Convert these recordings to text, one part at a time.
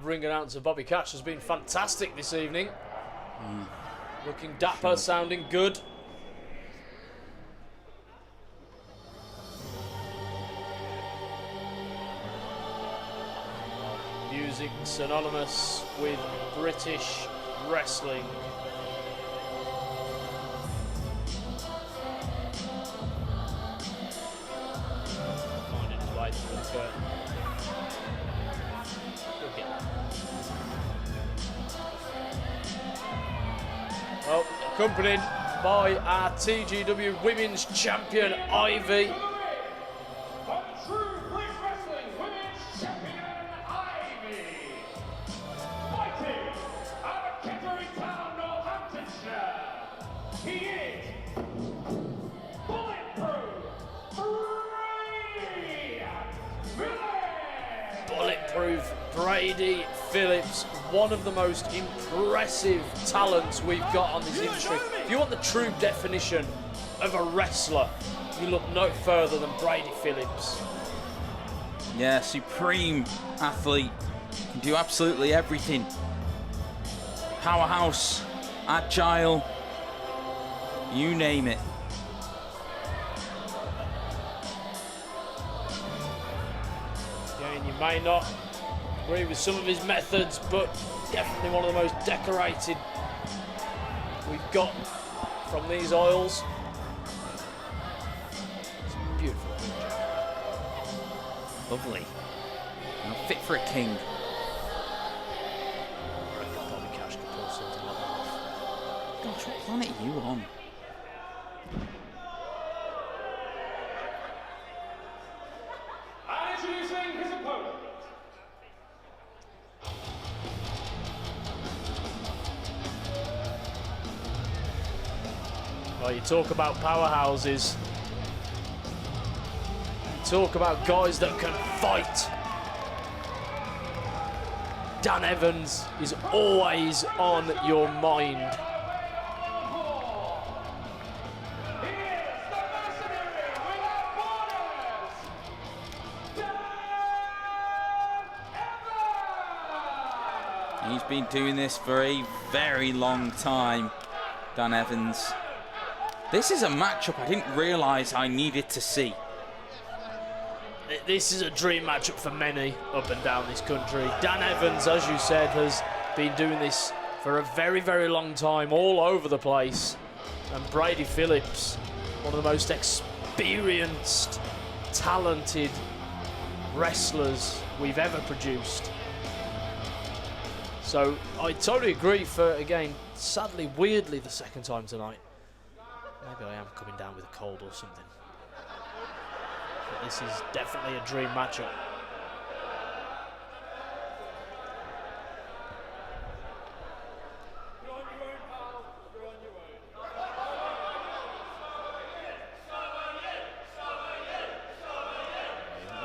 That ring announcer Bobby Cash has been fantastic this evening. Looking dapper, sounding good. Music synonymous with British wrestling. Finding his way through the curtain. Well, accompanied by our TGW Women's Champion, Ivy. Bulletproof Brady Phillips, one of the most impressive talents we've got on this industry. If you want the true definition of a wrestler, you look no further than Brady Phillips. Yeah, supreme athlete, can do absolutely everything. Powerhouse, agile, you name it. Again, you may not agree with some of his methods, but definitely one of the most decorated we've got from these oils. It's beautiful. Lovely. And fit for a king. I reckon Bobby Cash could pull something like that off. Gosh, what planet are you on? Introducing his opponent. Well, you talk about powerhouses. You talk about guys that can fight. Dan Evans is always on your mind. He's been doing this for a very long time, Dan Evans. This is a matchup I didn't realise I needed to see. This is a dream matchup for many up and down this country. Dan Evans, as you said, has been doing this for a very, very long time, all over the place. And Brady Phillips, one of the most experienced, talented wrestlers we've ever produced. So I totally agree for, again, sadly, weirdly, the second time tonight. Maybe I am coming down with a cold or something. But this is definitely a dream matchup.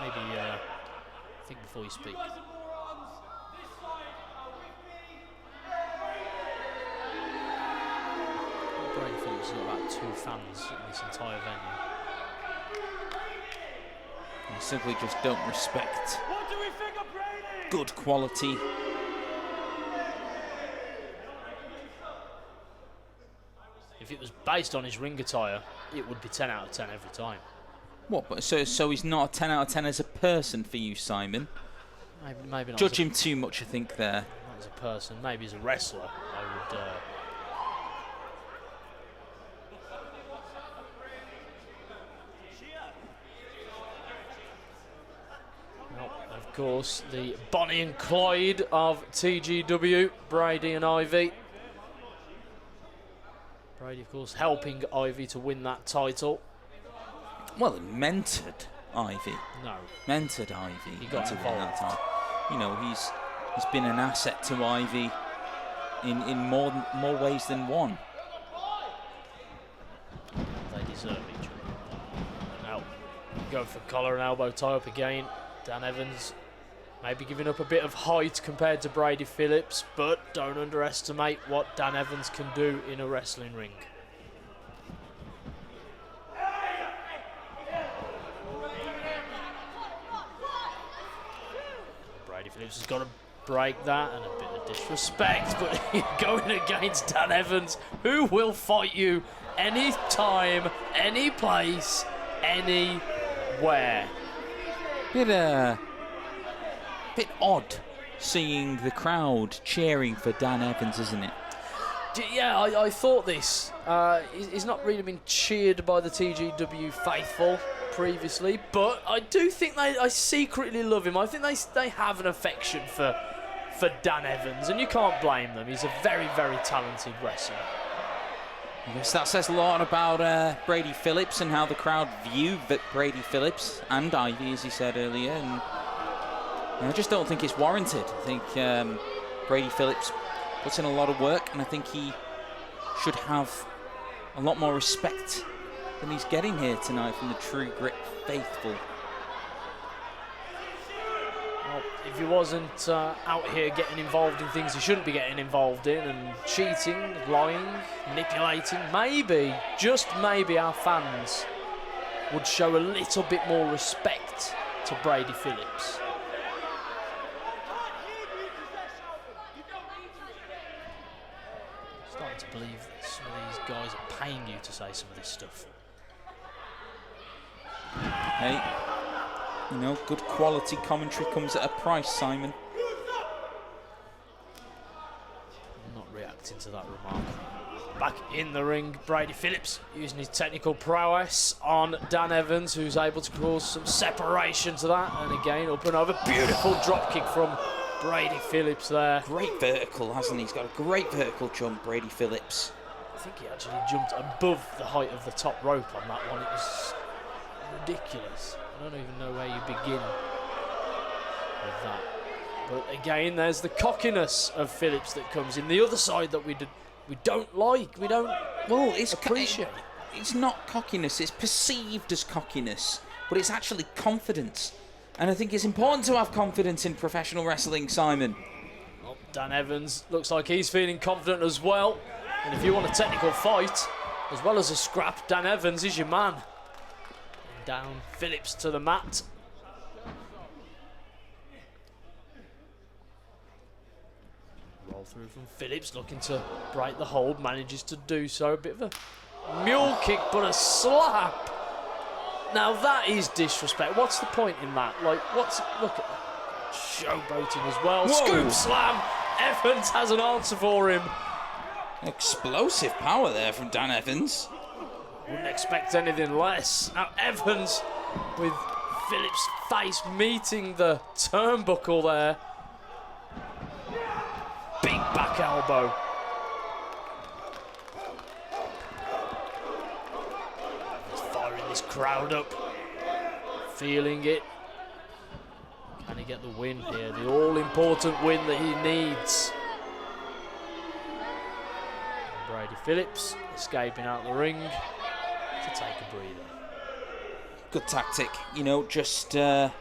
Maybe think before you speak. Brady Phillips has got about 2 fans in this entire venue. You simply just don't respect good quality. If it was based on his ring attire, it would be 10 out of 10 every time. What? But so he's not a 10 out of 10 as a person for you, Simon? Maybe not. Judge him too much, I think, there. Not as a person, maybe as a wrestler, I would. Of course, the Bonnie and Clyde of TGW, Brady and Ivy. Brady, of course, helping Ivy to win that title. Well, he mentored Ivy. No. Mentored Ivy. He got to win involved. that time. You know, he's been an asset to Ivy in more ways than one. They deserve each other. Now, go for collar and elbow tie up again. Dan Evans maybe giving up a bit of height compared to Brady Phillips, but don't underestimate what Dan Evans can do in a wrestling ring. Brady Phillips has got a break that, and a bit of disrespect, but going against Dan Evans, who will fight you any time, any place, anywhere. Bit odd seeing the crowd cheering for Dan Evans, isn't it? Yeah, I thought this. He's not really been cheered by the TGW faithful previously, but I do think I secretly love him. I think they have an affection for Dan Evans, and you can't blame them. He's a very, very talented wrestler. I guess that says a lot about Brady Phillips and how the crowd view Brady Phillips and Ivy, as he said earlier. And I just don't think it's warranted. I think Brady Phillips puts in a lot of work, and I think he should have a lot more respect than he's getting here tonight from the True Grit faithful. Well, if he wasn't out here getting involved in things he shouldn't be getting involved in, and cheating, lying, manipulating, maybe, just maybe, our fans would show a little bit more respect to Brady Phillips. I'm starting to believe that some of these guys are paying you to say some of this stuff. Hey, you know, good quality commentary comes at a price, Simon. I'm not reacting to that remark. Back in the ring, Brady Phillips using his technical prowess on Dan Evans, who's able to cause some separation to that. And again, up and over. Beautiful drop kick from Brady Phillips there. Great vertical, hasn't he? He's got a great vertical jump, Brady Phillips. I think he actually jumped above the height of the top rope on that one. It was ridiculous. I don't even know where you begin with that. But again, there's the cockiness of Phillips that comes in. The other side that we don't like, we don't appreciate. It's not cockiness, it's perceived as cockiness, but it's actually confidence. And I think it's important to have confidence in professional wrestling, Simon. Well, Dan Evans looks like he's feeling confident as well. And if you want a technical fight, as well as a scrap, Dan Evans is your man. And down Phillips to the mat. Roll through from Phillips, looking to break the hold, manages to do so. A bit of a mule kick, but a slap. Now that is disrespect. What's the point in that? Like, look at that. Showboating as well. Whoa. Scoop slam. Evans has an answer for him. Explosive power there from Dan Evans. Wouldn't expect anything less. Now Evans with Phillips' face meeting the turnbuckle there. Big back elbow. He's firing this crowd up. Feeling it. Can he get the win here? The all-important win that he needs. And Brady Phillips escaping out the ring to take a breather. Good tactic, you know, just take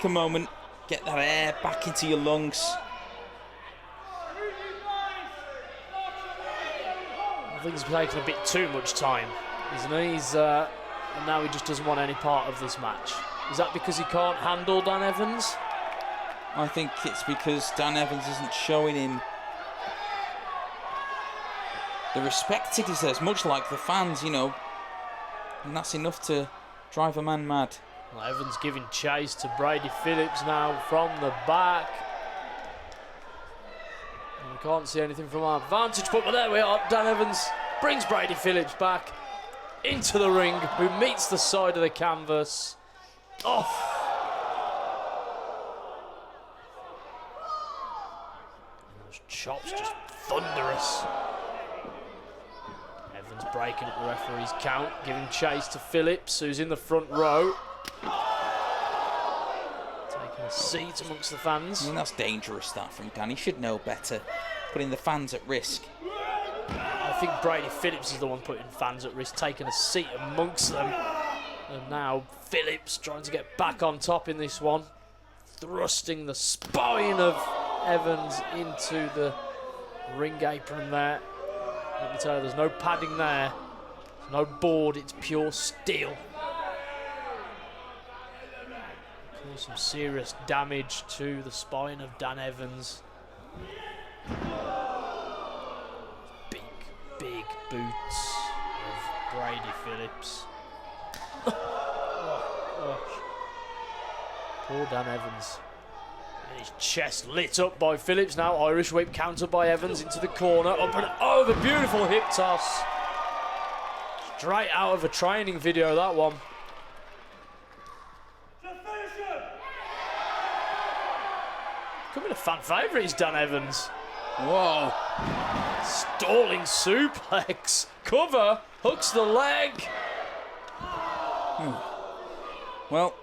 a moment, get that air back into your lungs. I think he's taking a bit too much time, isn't he? And now he just doesn't want any part of this match. Is that because he can't handle Dan Evans? I think it's because Dan Evans isn't showing him the respect he deserves, much like the fans, you know. And that's enough to drive a man mad. Well, Evans giving chase to Brady Phillips now from the back. And we can't see anything from our vantage point, but there we are. Dan Evans brings Brady Phillips back into the ring, who meets the side of the canvas. Oh! And those chops just thunderous. Evans breaking up the referee's count, giving chase to Phillips, who's in the front row. Taking a seat amongst the fans. I mean, that's dangerous, that, from Dan. He should know better, putting the fans at risk. I think Brady Phillips is the one putting fans at risk, taking a seat amongst them. And now Phillips trying to get back on top in this one. Thrusting the spine of Evans into the ring apron there. Let me tell you, there's no padding there. There's no board, it's pure steel. Cause some serious damage to the spine of Dan Evans. Big, big boots of Brady Phillips. Poor Dan Evans. And his chest lit up by Phillips. Now Irish whip countered by Evans into the corner. Up and over. Beautiful hip toss. Straight out of a training video, that one. Could be a fan favourite, is Dan Evans. Whoa. Stalling suplex. Cover. Hooks the leg. Well,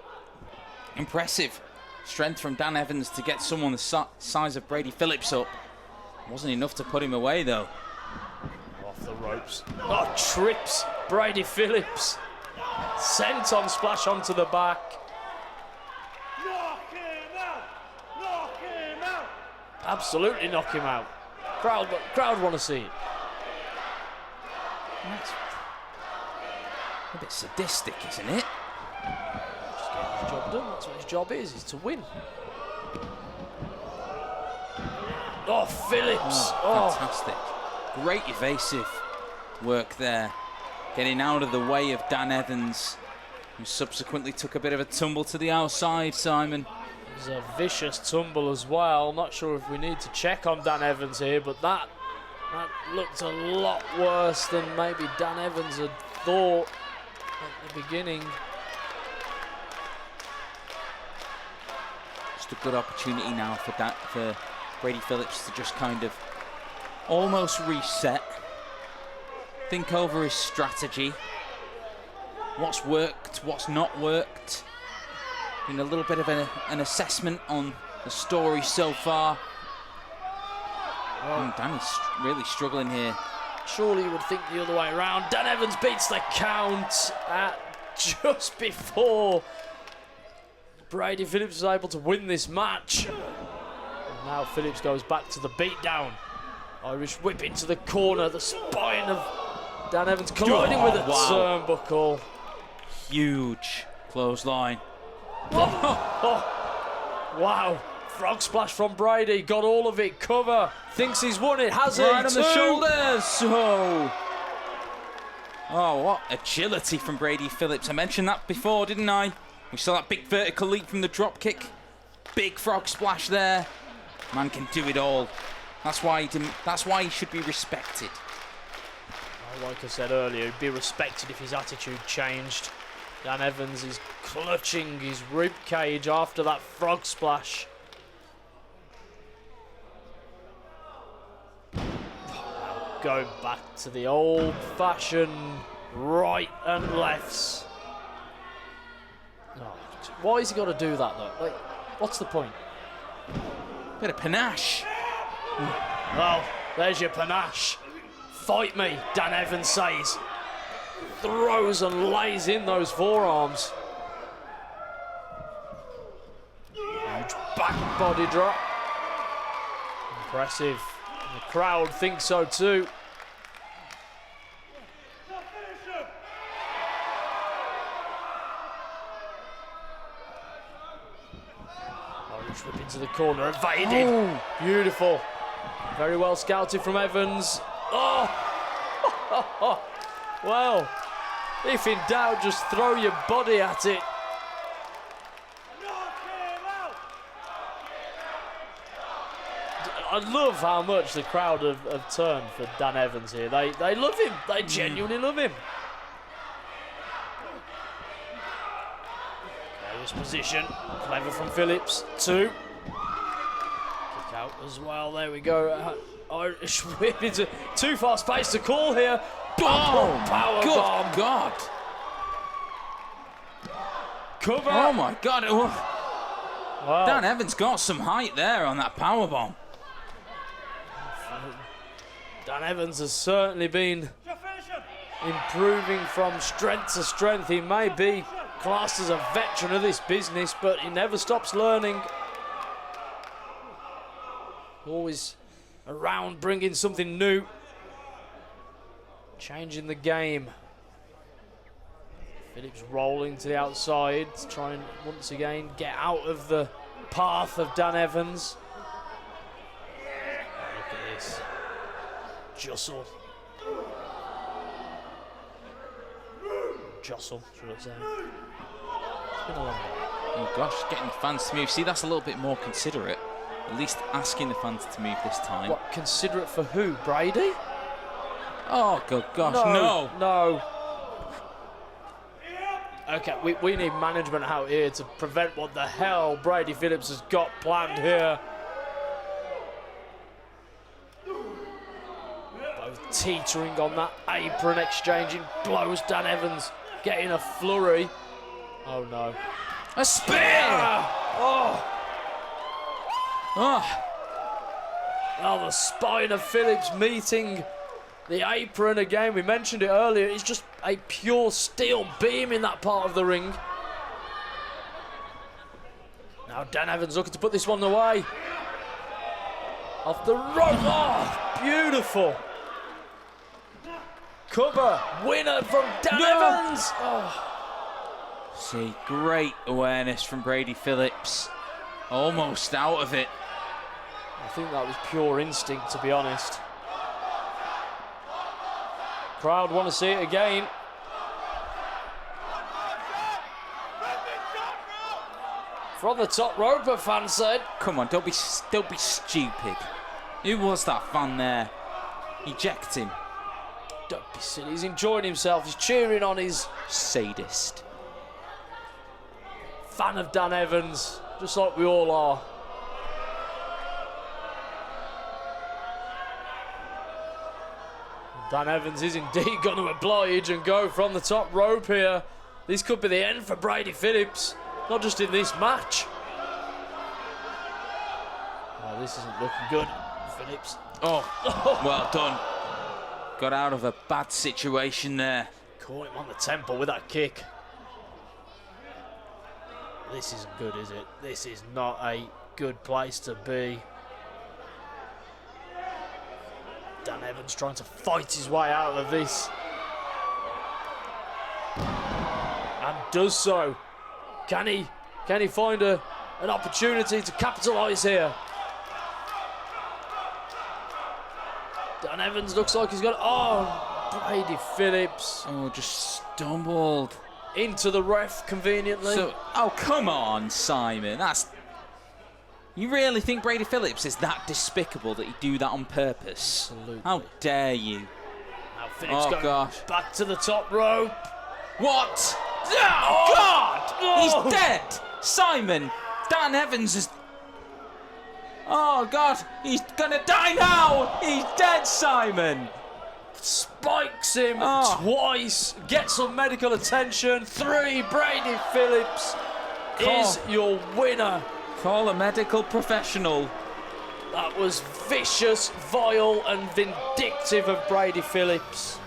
impressive strength from Dan Evans to get someone the size of Brady Phillips up. Wasn't enough to put him away, though. Off the ropes. Oh, trips Brady Phillips. Sent on splash onto the back. Knock him out! Knock him out! Absolutely knock him out. Crowd want to see it. That's a bit sadistic, isn't it? Just getting his job done. That's what his job is to win. Oh, Phillips. Fantastic. Great evasive work there. Getting out of the way of Dan Evans, who subsequently took a bit of a tumble to the outside, Simon. It was a vicious tumble as well. Not sure if we need to check on Dan Evans here, but that looked a lot worse than maybe Dan Evans had thought at the beginning. Just a good opportunity now for Brady Phillips to just kind of almost reset, think over his strategy, what's worked, what's not worked, and a little bit of an assessment on the story so far. Danny's really struggling here. Surely you would think the other way around. Dan Evans beats the count at just before Brady Phillips was able to win this match. And now Phillips goes back to the beatdown. Irish whip into the corner. The spine of Dan Evans colliding with a turnbuckle. Huge clothesline. Wow. Frog splash from Brady. Got all of it. Cover. Thinks he's won it. Has Right it? on the shoulders. Oh, what agility from Brady Phillips. I mentioned that before, didn't I? We saw that big vertical leap from the drop kick. Big frog splash there. Man can do it all. That's why he should be respected. Well, like I said earlier, he'd be respected if his attitude changed. Dan Evans is clutching his rib cage after that frog splash. Going back to the old-fashioned right and lefts. Oh, why has he got to do that though? Like, what's the point? Bit of panache. Well, there's your panache. Fight me, Dan Evans says. Throws and lays in those forearms. Huge back body drop. Impressive. The crowd thinks so too. Irish whip into the corner, evaded. Oh. Beautiful. Very well scouted from Evans. Oh! Well, if in doubt, just throw your body at it. I love how much the crowd have turned for Dan Evans here. They love him. They genuinely love him. Various position. Clever from Phillips. 2. Kick out as well. There we go. Irish whip into too fast pace to call here. Oh, power good bomb. God. Cover. Oh, my God. Wow. Dan Evans got some height there on that powerbomb. Dan Evans has certainly been improving from strength to strength. He may be classed as a veteran of this business, but he never stops learning. Always around bringing something new. Changing the game. Phillips rolling to the outside to try and once again get out of the path of Dan Evans. Look at this. Jostle, should I say. It's been a long day. Oh gosh, getting the fans to move. See, that's a little bit more considerate. At least asking the fans to move this time. What, considerate for who? Brady? Oh, good gosh, no. No. Okay, we need management out here to prevent what the hell Brady Phillips has got planned here. Both teetering on that apron, exchanging blows. Dan Evans getting a flurry. Oh no. A spear! Oh, Oh, the spine of Phillips meeting the apron again. We mentioned it earlier. It's just a pure steel beam in that part of the ring. Now Dan Evans looking to put this one away. Off the rope. Oh, beautiful. Cover. Winner from Dan Evans. Oh. see, great awareness from Brady Phillips. Almost out of it. I think that was pure instinct, to be honest. Crowd want to see it again. From the top rope, a fan said. Come on, don't be stupid. Who was that fan there? Eject him. Don't be silly, he's enjoying himself, he's cheering on his Sadist. fan of Dan Evans, just like we all are. Dan Evans is indeed going to oblige and go from the top rope here. This could be the end for Brady Phillips, not just in this match. Oh, this isn't looking good, Phillips. Oh, well done. Got out of a bad situation there. Caught him on the temple with that kick. This isn't good, is it? This is not a good place to be. Dan Evans trying to fight his way out of this. And does so. Can he find an opportunity to capitalise here? Dan Evans looks like he's got... Oh, Brady Phillips. Oh, just stumbled. Into the ref conveniently. So, oh, come on, Simon. You really think Brady Phillips is that despicable that he'd do that on purpose? Absolutely. How dare you? Now Phillips Oh, going gosh. back to the top rope. What? Oh, God! Oh. He's dead! Simon! Dan Evans is... Oh, God! He's gonna die now! He's dead, Simon! Spikes him Oh. twice. Gets some medical attention. 3. Brady Phillips is your winner. Call a medical professional. That was vicious, vile and vindictive of Brady Phillips.